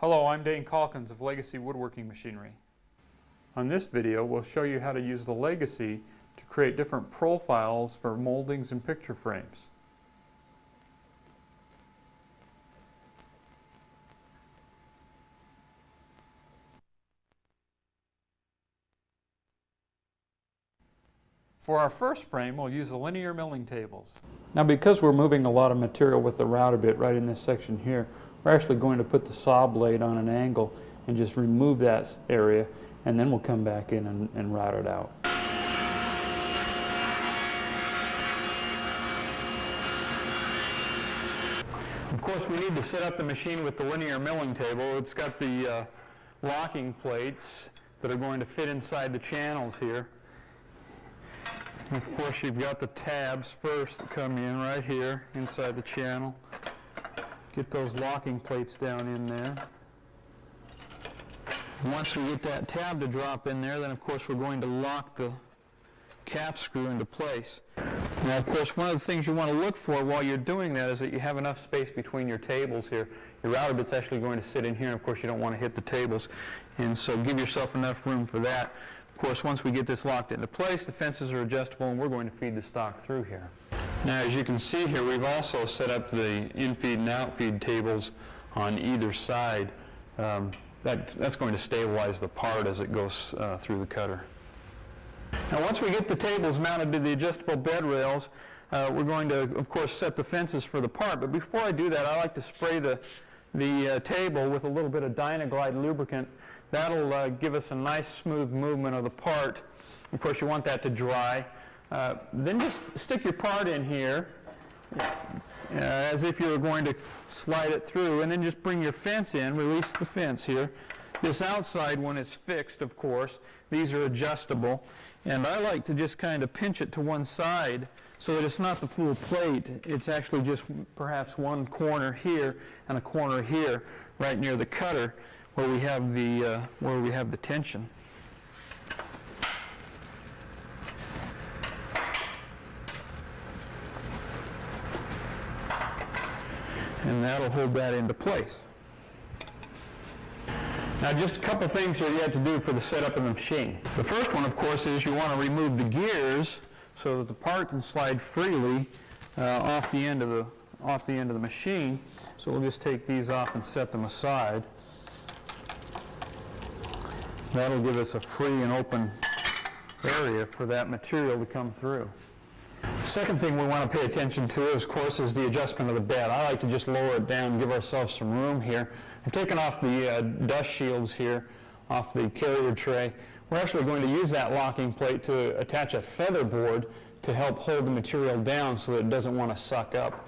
Hello, I'm Dane Calkins of Legacy Woodworking Machinery. On this video, we'll show you how to use the Legacy to create different profiles for moldings and picture frames. For our first frame, we'll use the linear milling tables. Now, because we're moving a lot of material with the router bit right in this section here, we're actually going to put the saw blade on an angle and just remove that area, and then we'll come back in and route it out. Of course, we need to set up the machine with the linear milling table. It's got the locking plates that are going to fit inside the channels here. Of course, you've got the tabs first that come in right here inside the channel. Get those locking plates down in there. Once we get that tab to drop in there, then of course we're going to lock the cap screw into place. Now, of course, one of the things you want to look for while you're doing that is that you have enough space between your tables here. Your router bit's actually going to sit in here, and of course you don't want to hit the tables. And so give yourself enough room for that. Of course, once we get this locked into place, the fences are adjustable, and we're going to feed the stock through here. Now, as you can see here, we've also set up the in-feed and out-feed tables on either side. That's going to stabilize the part as it goes through the cutter. Now, once we get the tables mounted to the adjustable bed rails, we're going to, of course, set the fences for the part. But before I do that, I like to spray the table with a little bit of Dynaglide lubricant. That'll give us a nice smooth movement of the part. Of course, you want that to dry. Then just stick your part in here as if you were going to slide it through, and then just bring your fence in, release the fence here. This outside one is fixed, of course. These are adjustable, and I like to just kind of pinch it to one side so that it's not the full plate. It's actually just perhaps one corner here and a corner here right near the cutter where we have the tension. And that'll hold that into place. Now, just a couple things here you have to do for the setup of the machine. The first one, of course, is you want to remove the gears so that the part can slide freely off the end of the machine. So we'll just take these off and set them aside. That'll give us a free and open area for that material to come through. Second thing we want to pay attention to, of course, is the adjustment of the bed. I like to just lower it down and give ourselves some room here. I've taken off the dust shields here off the carrier tray. We're actually going to use that locking plate to attach a feather board to help hold the material down so that it doesn't want to suck up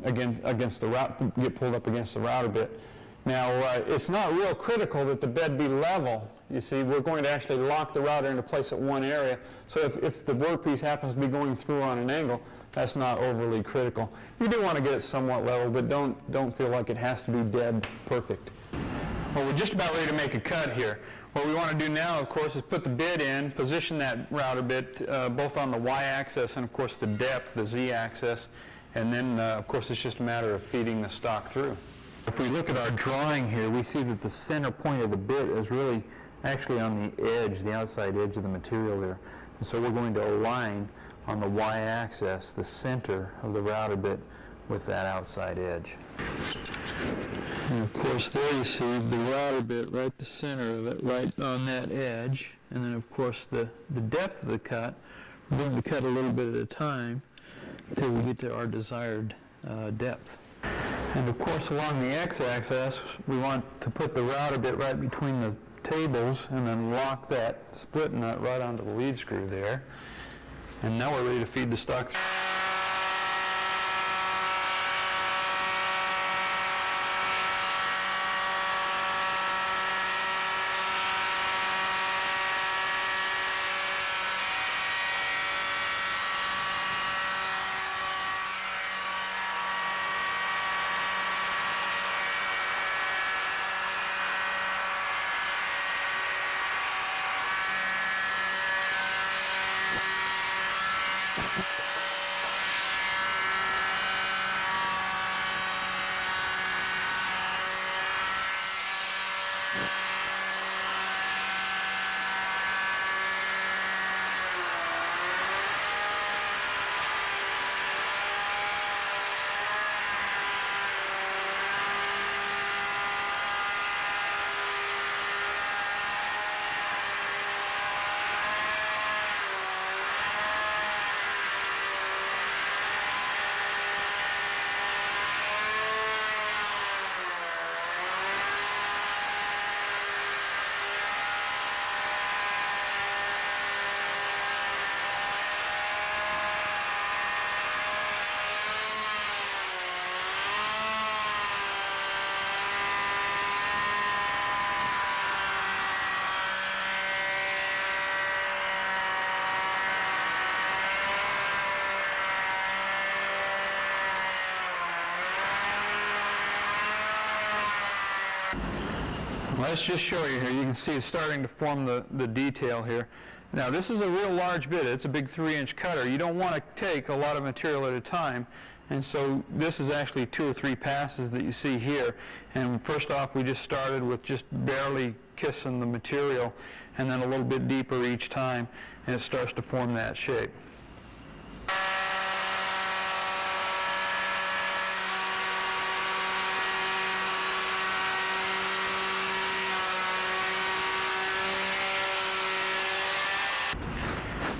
against the route, get pulled up against the router bit. Now, it's not real critical that the bed be level. You see, we're going to actually lock the router into place at one area, so if the workpiece happens to be going through on an angle, that's not overly critical. You do want to get it somewhat level, but don't feel like it has to be dead perfect. Well, we're just about ready to make a cut here. What we want to do now, of course, is put the bit in, position that router bit both on the y-axis and, of course, the depth, the z-axis, and then, of course, it's just a matter of feeding the stock through. If we look at our drawing here, we see that the center point of the bit is really actually on the edge, the outside edge of the material there. And so we're going to align on the y-axis the center of the router bit with that outside edge. And of course there you see the router bit right the center of it, right on that edge. And then of course the depth of the cut, we're going to cut a little bit at a time until we get to our desired depth. And of course along the x-axis we want to put the router bit right between the tables and then lock that split nut right onto the lead screw there. And now we're ready to feed the stock through. Let's just show you here. You can see it's starting to form the detail here. Now this is a real large bit. It's a big 3-inch cutter. You don't want to take a lot of material at a time, and so this is actually 2 or 3 passes that you see here. And first off, we just started with just barely kissing the material, and then a little bit deeper each time, and it starts to form that shape.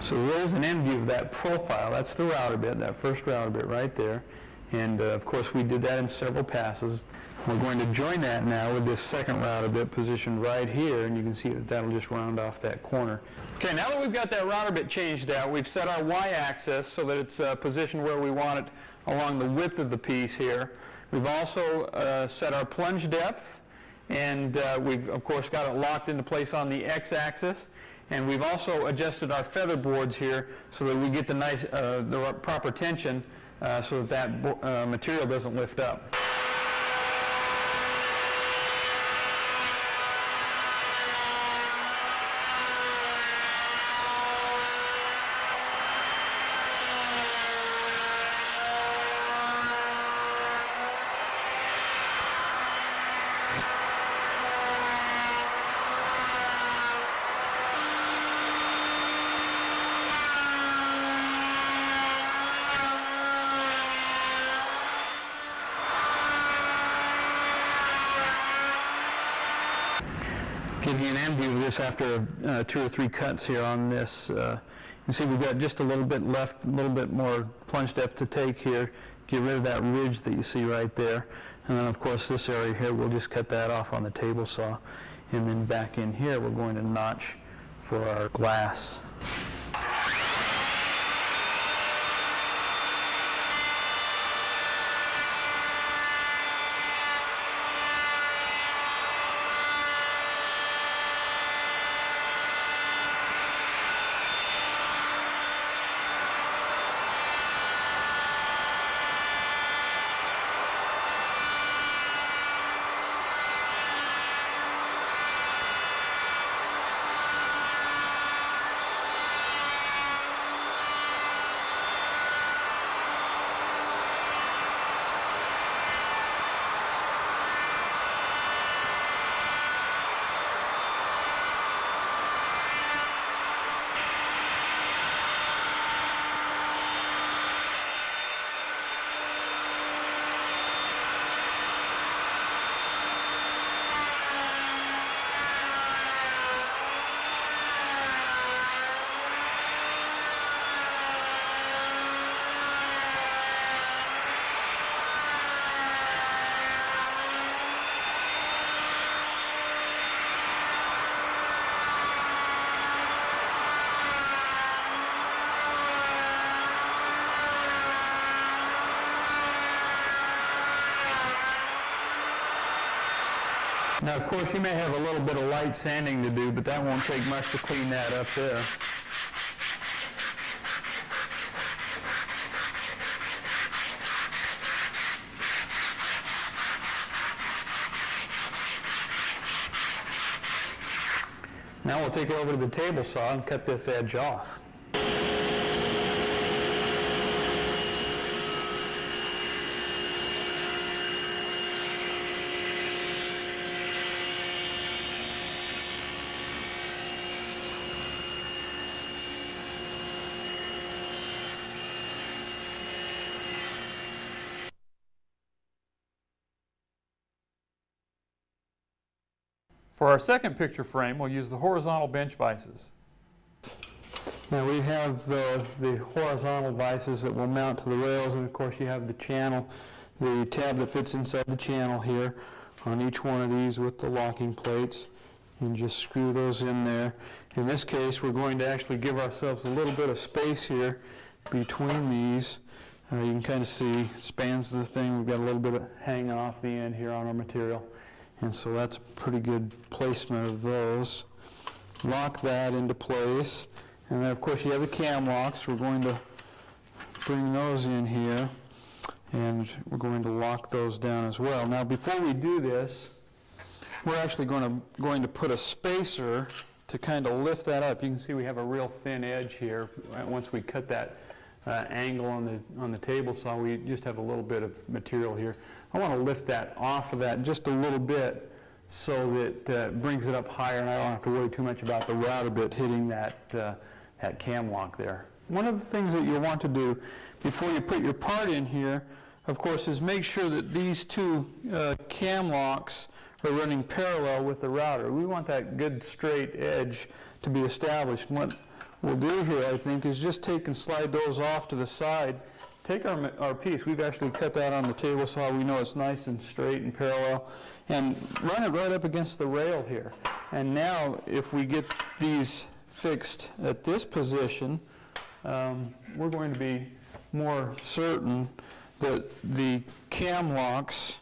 So there's an end view of that profile. That's the router bit, that first router bit right there. And of course we did that in several passes. We're going to join that now with this second router bit positioned right here, and you can see that that'll just round off that corner. Okay, now that we've got that router bit changed out, we've set our y-axis so that it's positioned where we want it along the width of the piece here. We've also set our plunge depth, and we've of course got it locked into place on the x-axis. And we've also adjusted our feather boards here so that we get the nice, the proper tension so that that material doesn't lift up. Give you an end view of this after 2 or 3 cuts here on this. You can see we've got just a little bit left, a little bit more plunge depth to take here. Get rid of that ridge that you see right there. And then of course this area here, we'll just cut that off on the table saw. And then back in here, we're going to notch for our glass. Now, of course, you may have a little bit of light sanding to do, but that won't take much to clean that up there. Now we'll take it over to the table saw and cut this edge off. For our second picture frame, we'll use the horizontal bench vices. Now we have the horizontal vices that will mount to the rails, and of course you have the channel, the tab that fits inside the channel here on each one of these with the locking plates, and just screw those in there. In this case, we're going to actually give ourselves a little bit of space here between these. You can kind of see spans the thing. We've got a little bit of hanging off the end here on our material, and so that's a pretty good placement of those. Lock that into place, and then of course you have the cam locks. We're going to bring those in here, and we're going to lock those down as well. Now before we do this, we're actually going to put a spacer to kind of lift that up. You can see we have a real thin edge here. Once we cut that angle on the table saw, we just have a little bit of material here. I want to lift that off of that just a little bit so that it brings it up higher, and I don't have to worry too much about the router bit hitting that cam lock there. One of the things that you'll want to do before you put your part in here, of course, is make sure that these two cam locks are running parallel with the router. We want that good straight edge to be established. And what we'll do here, I think, is just take and slide those off to the side. Take our piece, we've actually cut that on the table saw, we know it's nice and straight and parallel, and run it right up against the rail here. And now, if we get these fixed at this position, we're going to be more certain that the cam locks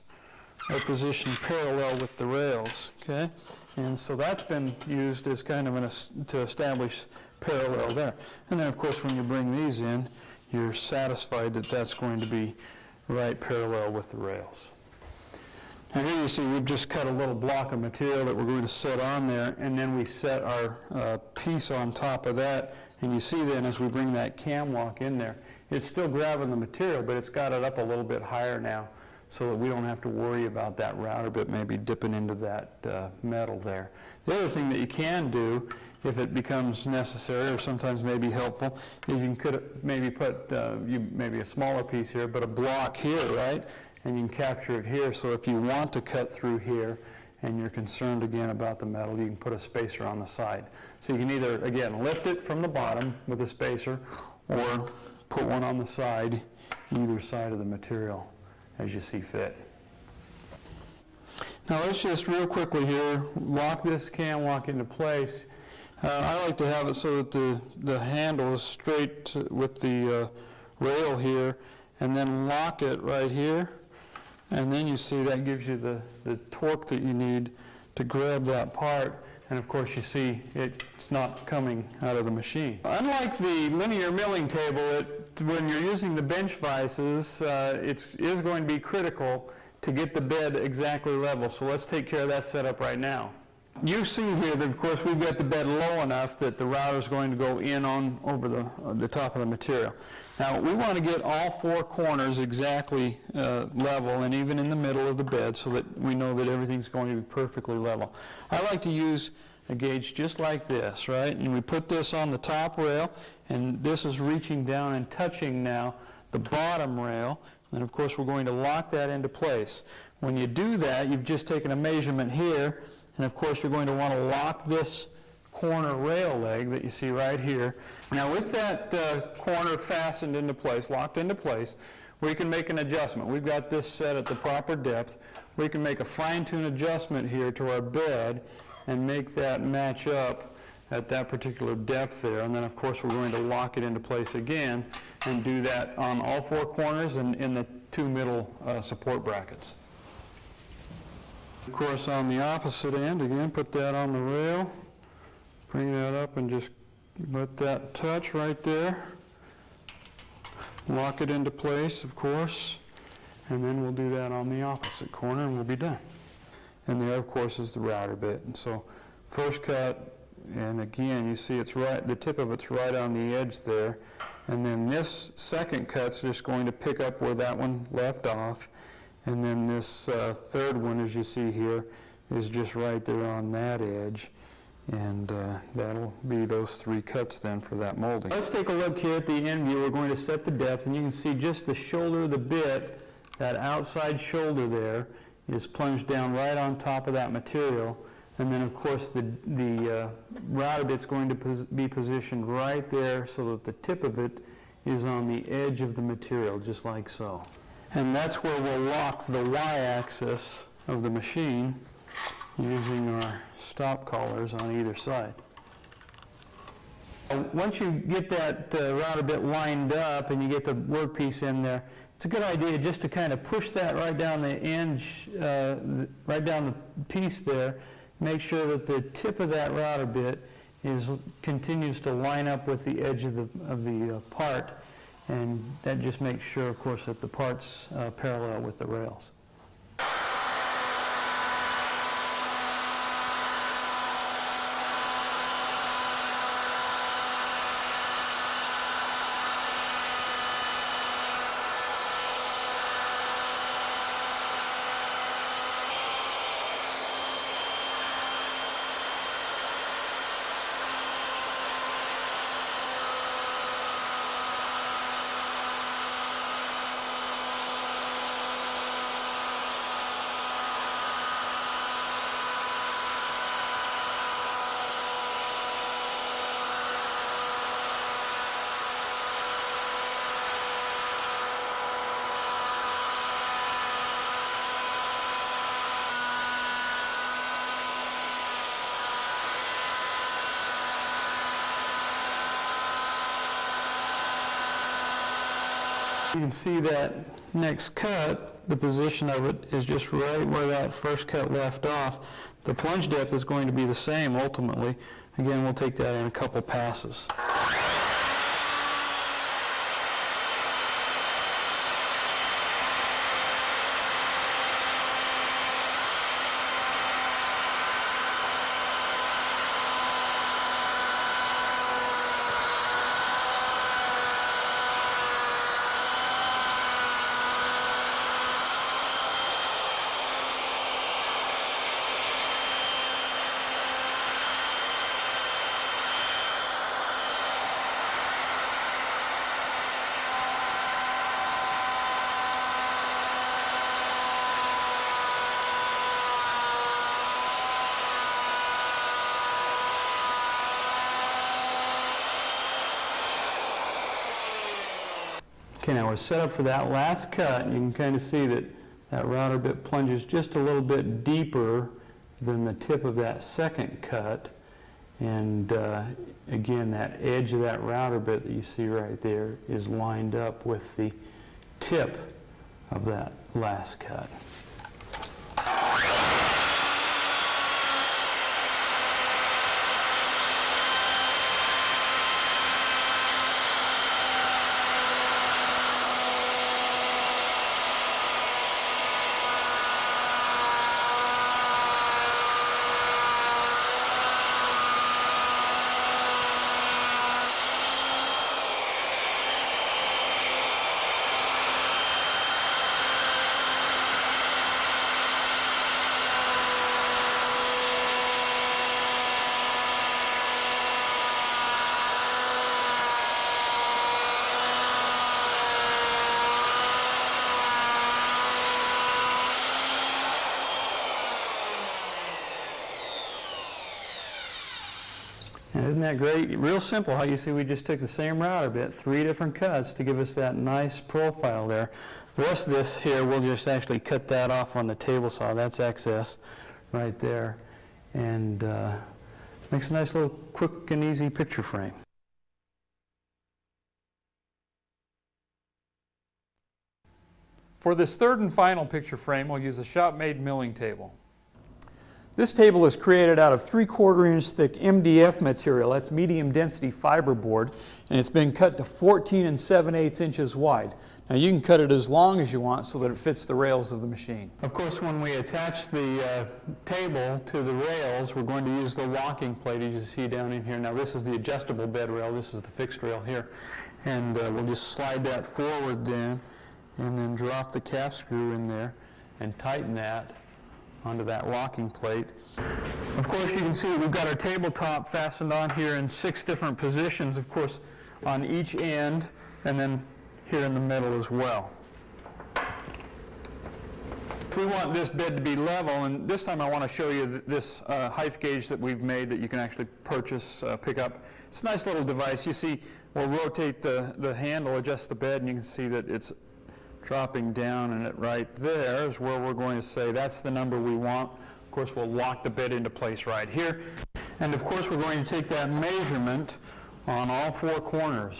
are positioned parallel with the rails, okay? And so that's been used as kind of to establish parallel there. And then of course when you bring these in, you're satisfied that that's going to be right parallel with the rails. Now here you see we've just cut a little block of material that we're going to set on there, and then we set our piece on top of that, and you see then as we bring that cam lock in there, it's still grabbing the material, but it's got it up a little bit higher now, so that we don't have to worry about that router bit maybe dipping into that metal there. The other thing that you can do, if it becomes necessary or sometimes may be helpful, is you could maybe put maybe a smaller piece here, but a block here, right? And you can capture it here, so if you want to cut through here and you're concerned again about the metal, you can put a spacer on the side. So you can either, again, lift it from the bottom with a spacer or put one on the side, either side of the material, as you see fit. Now let's just real quickly here lock this cam lock into place. I like to have it so that the handle is straight with the rail here, and then lock it right here, and then you see that gives you the torque that you need to grab that part, and of course you see it's not coming out of the machine. Unlike the linear milling table, when you're using the bench vices, it is going to be critical to get the bed exactly level. So let's take care of that setup right now. You see here that of course we've got the bed low enough that the router is going to go in on over the top of the material. Now we want to get all four corners exactly level, and even in the middle of the bed, so that we know that everything's going to be perfectly level. I like to use a gauge just like this, right? And we put this on the top rail, and this is reaching down and touching now the bottom rail, and of course we're going to lock that into place. When you do that, you've just taken a measurement here, and of course you're going to want to lock this corner rail leg that you see right here. Now with that corner fastened into place, locked into place, we can make an adjustment. We've got this set at the proper depth. We can make a fine-tune adjustment here to our bed and make that match up at that particular depth there. And then of course we're going to lock it into place again and do that on all four corners and in the two middle support brackets. Of course on the opposite end, again, put that on the rail, bring that up and just let that touch right there. Lock it into place, of course, and then we'll do that on the opposite corner and we'll be done. And there, of course, is the router bit. And so first cut, and again, you see it's right, the tip of it's right on the edge there. And then this second cut's just going to pick up where that one left off. And then this third one, as you see here, is just right there on that edge. And that'll be those three cuts then for that molding. Let's take a look here at the end view. We're going to set the depth, and you can see just the shoulder of the bit, that outside shoulder there, is plunged down right on top of that material. And then, of course, the router bit's going to be positioned right there so that the tip of it is on the edge of the material, just like so. And that's where we'll lock the y-axis of the machine using our stop collars on either side. Once you get that router bit lined up and you get the workpiece in there, it's a good idea just to kind of push that right down the edge, right down the piece there. Make sure that the tip of that router bit continues to line up with the edge of the part, and that just makes sure, of course, that the part's parallel with the rails. You can see that next cut, the position of it is just right where that first cut left off. The plunge depth is going to be the same ultimately. Again, we'll take that in a couple passes. Okay, now we're set up for that last cut. You can kind of see that that router bit plunges just a little bit deeper than the tip of that second cut. And again, that edge of that router bit that you see right there is lined up with the tip of that last cut. And isn't that great? Real simple how you see we just took the same router bit, 3 different cuts to give us that nice profile there. The rest of this here, we'll just actually cut that off on the table saw. That's excess right there. And makes a nice little quick and easy picture frame. For this third and final picture frame, we'll use a shop-made milling table. This table is created out of 3/4 inch thick MDF material. That's medium density fiberboard, and it's been cut to 14 7/8 inches wide. Now you can cut it as long as you want so that it fits the rails of the machine. Of course, when we attach the table to the rails, we're going to use the locking plate as you see down in here. Now this is the adjustable bed rail, this is the fixed rail here. And we'll just slide that forward then, and then drop the cap screw in there and tighten that onto that locking plate. Of course, you can see that we've got our tabletop fastened on here in 6 different positions, of course, on each end, and then here in the middle as well. if we want this bed to be level, and this time I want to show you this height gauge that we've made that you can actually purchase, pick up. It's a nice little device. You see, we'll rotate the handle, adjust the bed, and you can see that it's dropping down, and it right there is where we're going to say that's the number we want. Of course, we'll lock the bed into place right here. And of course, we're going to take that measurement on all four corners.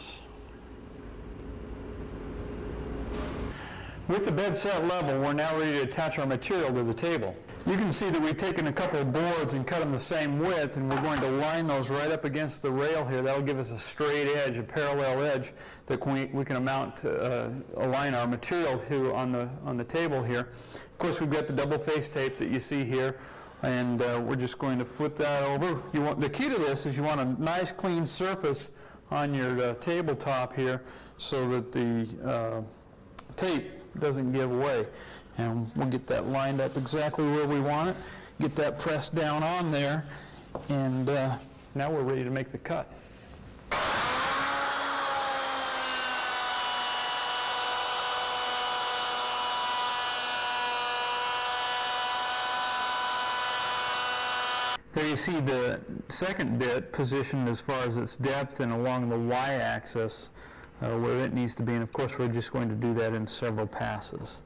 With the bed set level, we're now ready to attach our material to the table. You can see that we've taken a couple of boards and cut them the same width, and we're going to line those right up against the rail here. That'll give us a straight edge, a parallel edge that we can align our material to on the table here. Of course, we've got the double face tape that you see here, and we're just going to flip that over. The key to this is you want a nice clean surface on your tabletop here so that the tape doesn't give away. And we'll get that lined up exactly where we want it, get that pressed down on there, and now we're ready to make the cut. There you see the second bit positioned as far as its depth and along the y-axis where it needs to be, and of course we're just going to do that in several passes.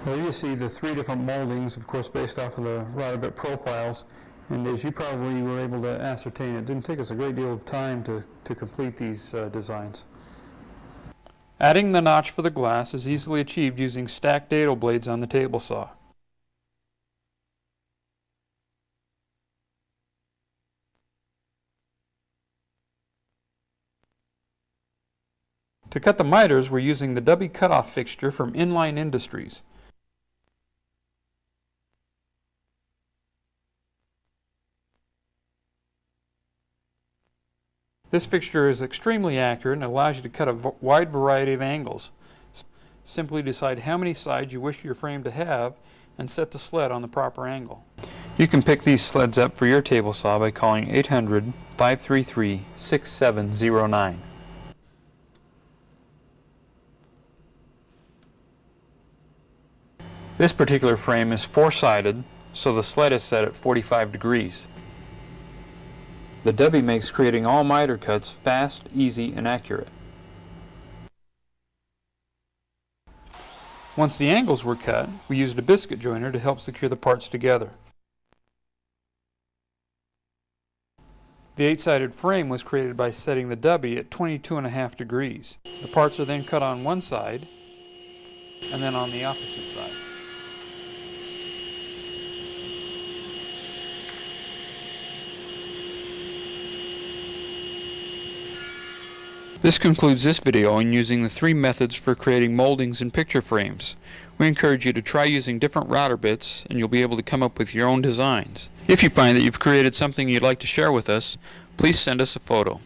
There you see the three different moldings, of course, based off of the router-bit profiles. And as you probably were able to ascertain, it didn't take us a great deal of time to complete these designs. Adding the notch for the glass is easily achieved using stacked dado blades on the table saw. To cut the miters, we're using the Dubby cutoff fixture from Inline Industries. This fixture is extremely accurate and allows you to cut a wide variety of angles. Simply decide how many sides you wish your frame to have and set the sled on the proper angle. You can pick these sleds up for your table saw by calling 800-533-6709. This particular frame is four-sided, so the sled is set at 45 degrees. The Dubby makes creating all miter cuts fast, easy, and accurate. Once the angles were cut, we used a biscuit joiner to help secure the parts together. The 8-sided frame was created by setting the Dubby at 22.5 degrees. The parts are then cut on one side and then on the opposite side. This concludes this video on using the three methods for creating moldings and picture frames. We encourage you to try using different router bits and you'll be able to come up with your own designs. If you find that you've created something you'd like to share with us, please send us a photo.